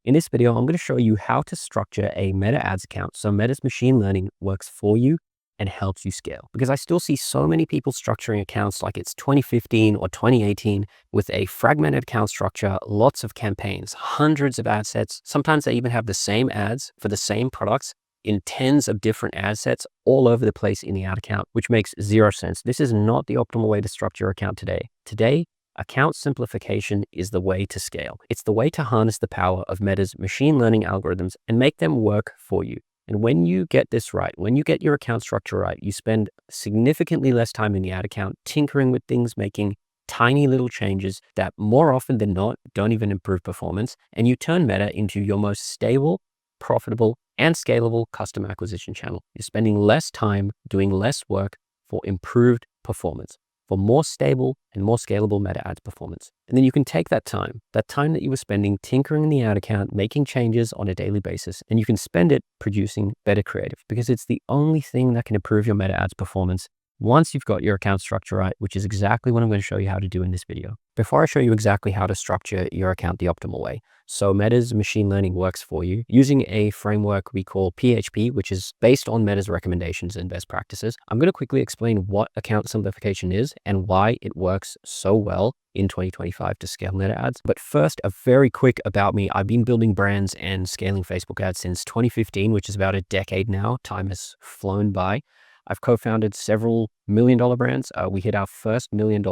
In this video, I'm going to show you how to structure a Meta Ads account so Meta's machine learning works for you and helps you scale. Because I still see so many people structuring accounts like it's 2015 or 2018 with a fragmented account structure, lots of campaigns, hundreds of ad sets. Sometimes they even have the same ads for the same products in tens of different ad sets all over the place in the ad account, which makes zero sense. This is not the optimal way to structure your account today. Today, account simplification is the way to scale. It's the way to harness the power of Meta's machine learning algorithms and make them work for you. And when you get this right, when you get your account structure right, you spend significantly less time in the ad account tinkering with things, making tiny little changes that more often than not don't even improve performance. And you turn Meta into your most stable, profitable, and scalable customer acquisition channel. You're spending less time doing less work for improved performance, for more stable and more scalable Meta Ads performance. And then you can take that time that you were spending tinkering in the ad account, making changes on a daily basis, and you can spend it producing better creative, because it's the only thing that can improve your Meta Ads performance once you've got your account structure right, which is exactly what I'm going to show you how to do in this video. Before I show you exactly how to structure your account the optimal way, so Meta's machine learning works for you using a framework we call PHP, which is based on Meta's recommendations and best practices, I'm going to quickly explain what account simplification is and why it works so well in 2025 to scale Meta Ads. But first, a very quick about me. I've been building brands and scaling Facebook ads since 2015, which is about a decade now. Time has flown by. I've co-founded several million-dollar brands. We hit our first $1 million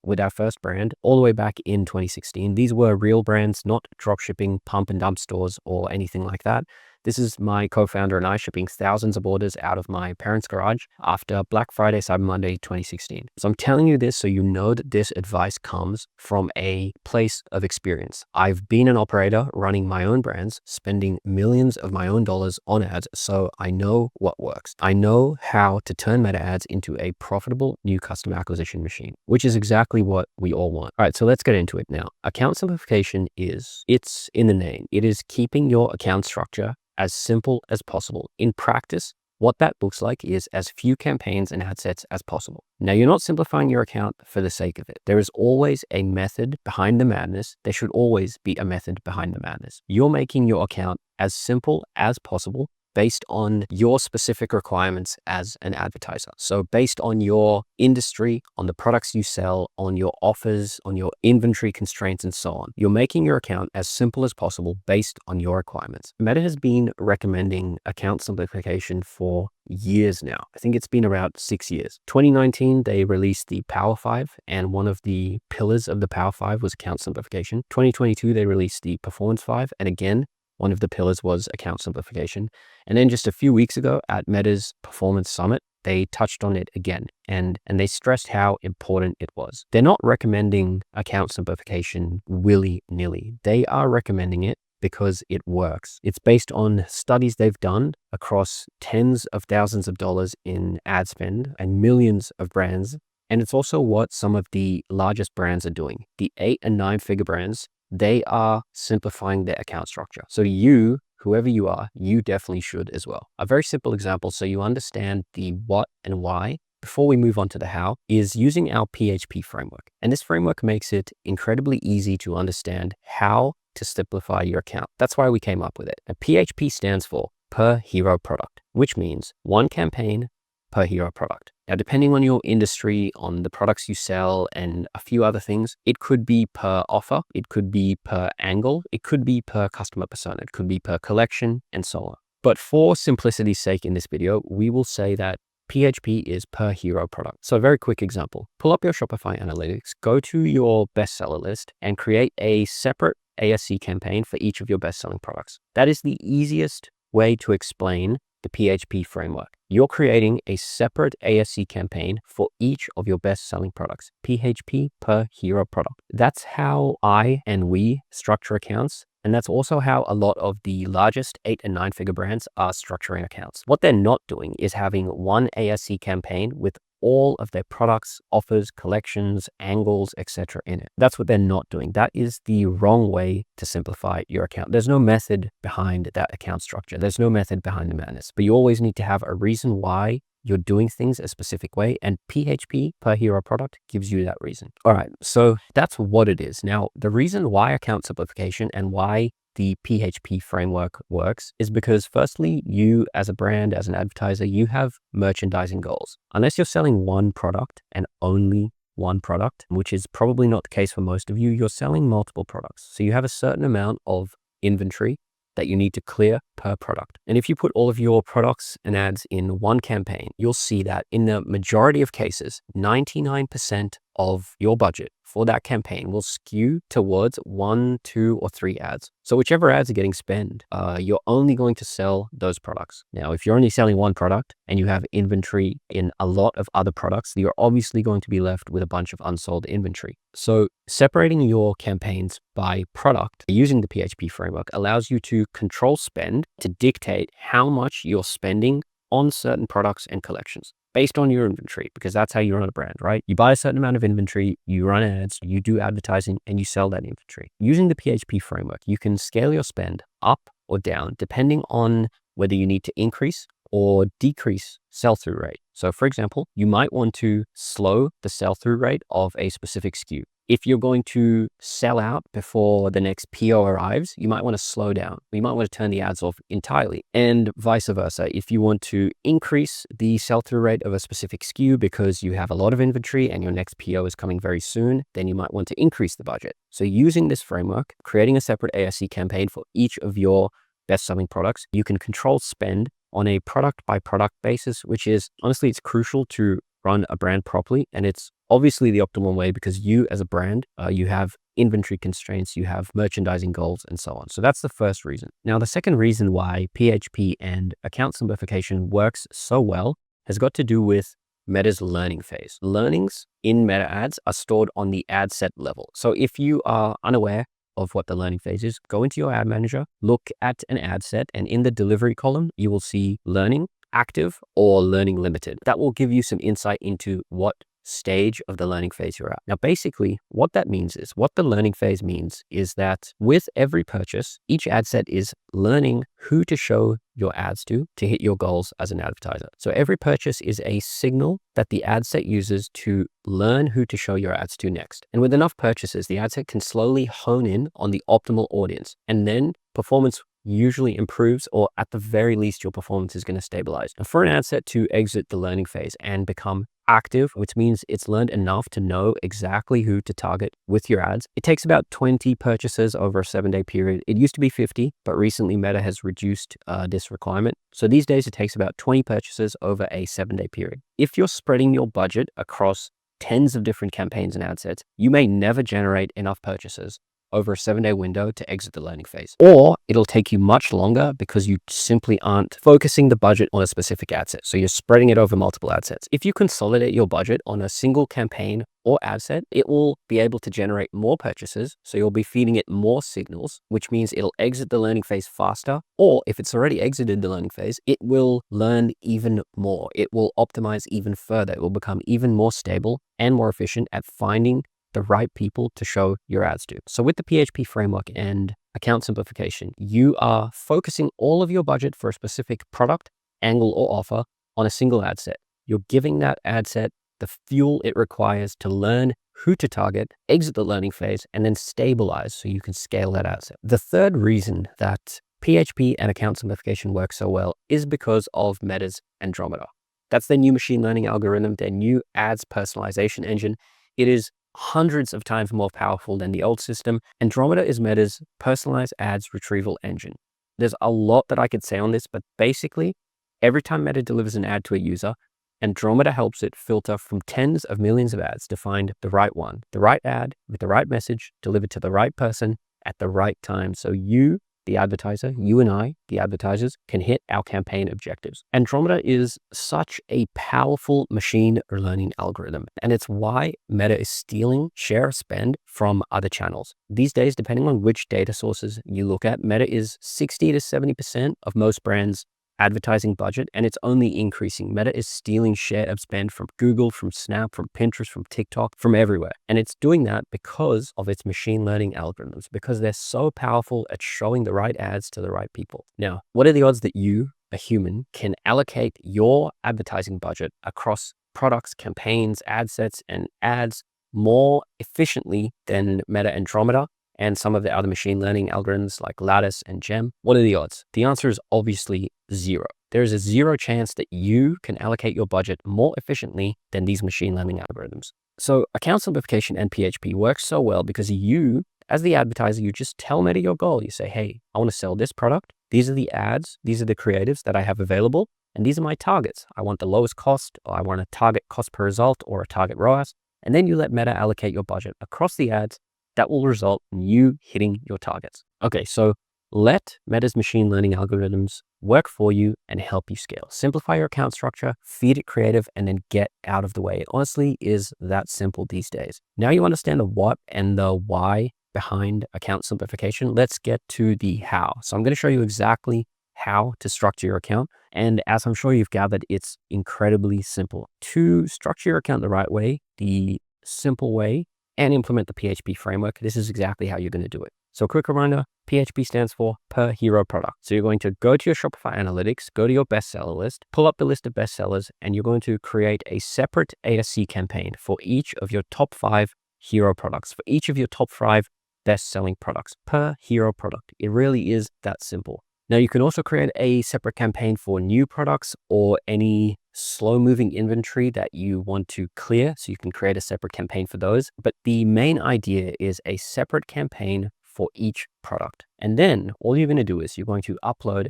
with our first brand all the way back in 2016. These were real brands, not dropshipping, pump and dump stores or anything like that. This is my co-founder and I shipping thousands of orders out of my parents' garage after Black Friday, Cyber Monday, 2016. So I'm telling you this so you know that this advice comes from a place of experience. I've been an operator running my own brands, spending millions of my own dollars on ads, so I know what works. I know how to turn Meta Ads into a profitable new customer acquisition machine, which is exactly what we all want. All right, so let's get into it now. Account simplification it's in the name. It is keeping your account structure as simple as possible. In practice, what that looks like is as few campaigns and ad sets as possible. Now, you're not simplifying your account for the sake of it. There is always a method behind the madness. There should always be a method behind the madness. You're making your account as simple as possible based on your specific requirements as an advertiser. So based on your industry, on the products you sell, on your offers, on your inventory constraints, and so on. You're making your account as simple as possible based on your requirements. Meta has been recommending account simplification for years now. I think it's been about 6 years. 2019, they released the Power 5, and one of the pillars of the Power 5 was account simplification. 2022, they released the Performance 5, and again, one of the pillars was account simplification. And then just a few weeks ago at Meta's Performance Summit, they touched on it again, and they stressed how important it was. They're not recommending account simplification willy-nilly. They are recommending it because it works. It's based on studies they've done across tens of thousands of dollars in ad spend and millions of brands. And it's also what some of the largest brands are doing. The 8 and 9 figure brands, they are simplifying their account structure. So you, whoever you are, you definitely should as well. A very simple example so you understand the what and why before we move on to the how is using our PHP framework. And this framework makes it incredibly easy to understand how to simplify your account. That's why we came up with it. And PHP stands for per hero product, which means one campaign per hero product. Now, depending on your industry, on the products you sell, and a few other things, it could be per offer, it could be per angle, it could be per customer persona, it could be per collection, and so on. But for simplicity's sake in this video, we will say that PHP is per hero product. So a very quick example, pull up your Shopify analytics, go to your bestseller list, and create a separate ASC campaign for each of your best-selling products. That is the easiest way to explain the PHP framework. You're creating a separate ASC campaign for each of your best-selling products, PHP per hero product. That's how I and we structure accounts. And that's also how a lot of the largest 8 and 9 figure brands are structuring accounts. What they're not doing is having one ASC campaign with all of their products, offers, collections, angles, etc. in it. That's what they're not doing. That is the wrong way to simplify your account. There's no method behind that account structure. There's no method behind the madness, but you always need to have a reason why you're doing things a specific way, and PHP per hero product gives you that reason. All right, so that's what it is. Now, the reason why account simplification and why the PHP framework works is because firstly, you as a brand, as an advertiser, you have merchandising goals. Unless you're selling one product and only one product, which is probably not the case for most of you, you're selling multiple products. So you have a certain amount of inventory that you need to clear per product. And if you put all of your products and ads in one campaign, you'll see that in the majority of cases, 99% of your budget for that campaign will skew towards 1, 2, or 3 ads. So whichever ads are getting spent, you're only going to sell those products. Now, if you're only selling one product and you have inventory in a lot of other products, you're obviously going to be left with a bunch of unsold inventory. So separating your campaigns by product using the PHP framework allows you to control spend to dictate how much you're spending on certain products and collections based on your inventory, because that's how you run a brand, right? You buy a certain amount of inventory, you run ads, you do advertising, and you sell that inventory. Using the PHP framework, you can scale your spend up or down depending on whether you need to increase or decrease sell-through rate. So for example, you might want to slow the sell-through rate of a specific SKU. If you're going to sell out before the next PO arrives, you might want to slow down. You might want to turn the ads off entirely, and vice versa. If you want to increase the sell-through rate of a specific SKU because you have a lot of inventory and your next PO is coming very soon, then you might want to increase the budget. So using this framework, creating a separate ASC campaign for each of your best-selling products, you can control spend on a product-by-product basis, which is, honestly, it's crucial to run a brand properly. And it's obviously the optimal way because you as a brand, you have inventory constraints, you have merchandising goals, and so on. So that's the first reason. Now, the second reason why PHP and account simplification works so well has got to do with Meta's learning phase. Learnings in Meta ads are stored on the ad set level. So if you are unaware of what the learning phase is, go into your ad manager, look at an ad set, and in the delivery column, you will see learning, active, or learning limited. That will give you some insight into what stage of the learning phase you're at. Now, basically, what that means is, what the learning phase means is that with every purchase, each ad set is learning who to show your ads to hit your goals as an advertiser. So every purchase is a signal that the ad set uses to learn who to show your ads to next. And with enough purchases, the ad set can slowly hone in on the optimal audience, and then performance usually improves, or at the very least, your performance is going to stabilize. Now, for an ad set to exit the learning phase and become active, which means it's learned enough to know exactly who to target with your ads, it takes about 20 purchases over a 7-day period. It used to be 50, but recently Meta has reduced this requirement. So these days it takes about 20 purchases over a 7-day period. If you're spreading your budget across tens of different campaigns and ad sets, you may never generate enough purchases over a 7-day window to exit the learning phase. Or it'll take you much longer because you simply aren't focusing the budget on a specific ad set. So you're spreading it over multiple ad sets. If you consolidate your budget on a single campaign or ad set, it will be able to generate more purchases. So you'll be feeding it more signals, which means it'll exit the learning phase faster. Or if it's already exited the learning phase, it will learn even more. It will optimize even further. It will become even more stable and more efficient at finding the right people to show your ads to. So with the PHP framework and account simplification, you are focusing all of your budget for a specific product, angle, or offer on a single ad set. You're giving that ad set the fuel it requires to learn who to target, exit the learning phase, and then stabilize so you can scale that ad set. The third reason that PHP and account simplification work so well is because of Meta's Andromeda. That's their new machine learning algorithm, their new ads personalization engine. It is hundreds of times more powerful than the old system. Andromeda is Meta's personalized ads retrieval engine. There's a lot that I could say on this, but basically, every time Meta delivers an ad to a user, Andromeda helps it filter from tens of millions of ads to find the right one, the right ad with the right message delivered to the right person at the right time. So you, the advertiser, you and I, the advertisers, can hit our campaign objectives. Andromeda is such a powerful machine learning algorithm, and it's why Meta is stealing share of spend from other channels. These days, depending on which data sources you look at, Meta is 60 to 70% of most brands' advertising budget, and it's only increasing. Meta is stealing share of spend from Google, from Snap, from Pinterest, from TikTok, from everywhere. And it's doing that because of its machine learning algorithms, because they're so powerful at showing the right ads to the right people. Now, what are the odds that you, a human, can allocate your advertising budget across products, campaigns, ad sets, and ads more efficiently than Meta Andromeda and some of the other machine learning algorithms like Lattice and Gem, what are the odds? The answer is obviously zero. There is a zero chance that you can allocate your budget more efficiently than these machine learning algorithms. So account simplification and PHP works so well because you, as the advertiser, you just tell Meta your goal. You say, hey, I want to sell this product. These are the ads. These are the creatives that I have available. And these are my targets. I want the lowest cost, or I want a target cost per result, or a target ROAS. And then you let Meta allocate your budget across the ads. That will result in you hitting your targets. Okay, so let Meta's machine learning algorithms work for you and help you scale. Simplify your account structure, feed it creative, and then get out of the way. It honestly is that simple these days. Now you understand the what and the why behind account simplification. Let's get to the how. So I'm going to show you exactly how to structure your account. And as I'm sure you've gathered, it's incredibly simple. To structure your account the right way, the simple way, and implement the PHP framework, this is exactly how you're going to do it. So quick reminder, PHP stands for per hero product. So you're going to go to your Shopify Analytics, go to your bestseller list, pull up the list of bestsellers, and you're going to create a separate ASC campaign for each of your top 5 hero products, for each of your top 5 best-selling products per hero product. It really is that simple. Now you can also create a separate campaign for new products or any slow-moving inventory that you want to clear. So you can create a separate campaign for those. But the main idea is a separate campaign for each product. And then all you're going to do is you're going to upload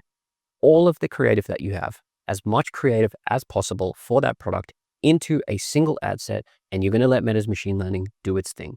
all of the creative that you have, as much creative as possible for that product, into a single ad set, and you're going to let Meta's machine learning do its thing.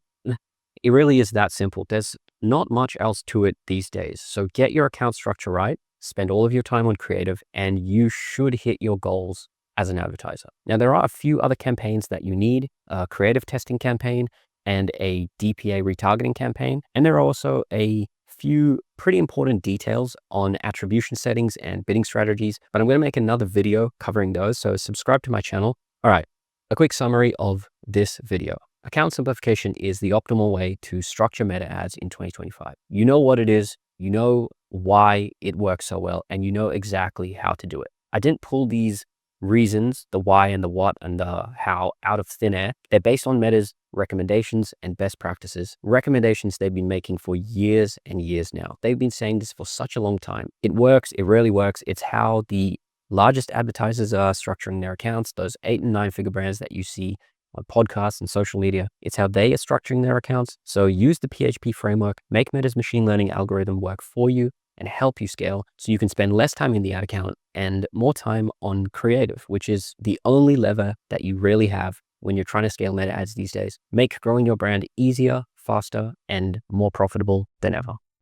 It really is that simple. There's not much else to it these days. So get your account structure right, spend all of your time on creative, and you should hit your goals as an advertiser. Now, there are a few other campaigns that you need, a creative testing campaign and a DPA retargeting campaign. And there are also a few pretty important details on attribution settings and bidding strategies, but I'm going to make another video covering those. So subscribe to my channel. All right, a quick summary of this video. Account simplification is the optimal way to structure Meta ads in 2025. You know what it is, you know why it works so well, and you know exactly how to do it. I didn't pull these reasons, the why and the what and the how, out of thin air. They're based on Meta's recommendations and best practices, recommendations they've been making for years and years now. They've been saying this for such a long time. It works, it really works. It's how the largest advertisers are structuring their accounts, those 8 and 9 figure brands that you see on podcasts and social media. It's how they are structuring their accounts. So use the PHP framework, make Meta's machine learning algorithm work for you and help you scale so you can spend less time in the ad account and more time on creative, which is the only lever that you really have when you're trying to scale Meta ads these days. Make growing your brand easier, faster, and more profitable than ever.